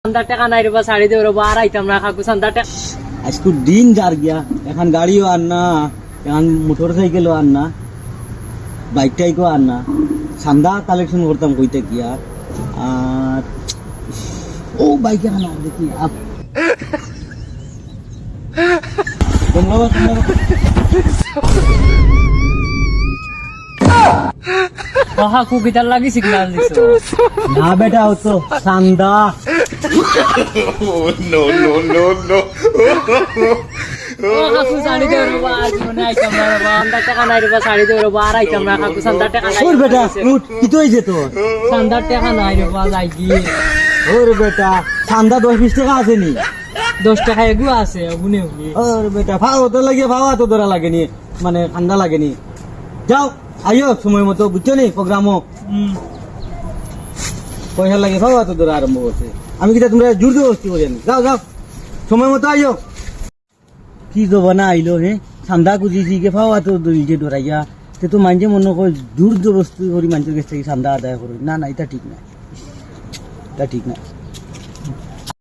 চান্দার টাকা নাই রে বা শাড়ি দেব রে বা আর আইতাম না কাকু চান্দার টাকা আজকে দিন যার গিয়া এখন গাড়িও আর না এখন মোটর সাইকেলও আর না বাইক টাইকও আর না চান্দা কালেকশন করতাম কইতে গিয়া আর ও বাইকে আনা দেখি আপ কাকু কিতার লাগি সিগন্যাল দিছো না বেটা ও তো চান্দা ও কাকু শাড়ি দেব রে বা আর জীবনে আইতাম না রে বা চান্দার টাকা নাই রে বা শাড়ি দেব রে বা আর আইতাম না কাকু চান্দার টাকা নাই ওর বেটা উঠ কি তো হইছে তোর চান্দার টাকা নাই রে বা যাই গিয়ে ওর বেটা চান্দা 10-20 টাকা আছে নি 10 টাকা এগুলো আছে ওগুনে ওগুনে ওর বেটা ভাও তো লাগে ভাওয়া তো ধরা লাগেনি মানে ঠান্ডা লাগেনি যাও আইও সময় মতো বুঝছো নি প্রোগ্রামও পয়সা লাগে ভাওয়া তো ধরা আরম্ভ করছে আমি কিটা তোমরা জোর জবরদস্তি করি আমি যাও যাও সময় মতো আইও কি জবানা আইলো হে ঠান্ডা খুঁজিছি কে ভাওয়া তো ধরিছে ডরাইয়া সে তো মানছে মনে কর জোর জবরদস্তি করি মানুষের কাছ থেকে ঠান্ডা আদায় করি না না এটা ঠিক না এটা ঠিক না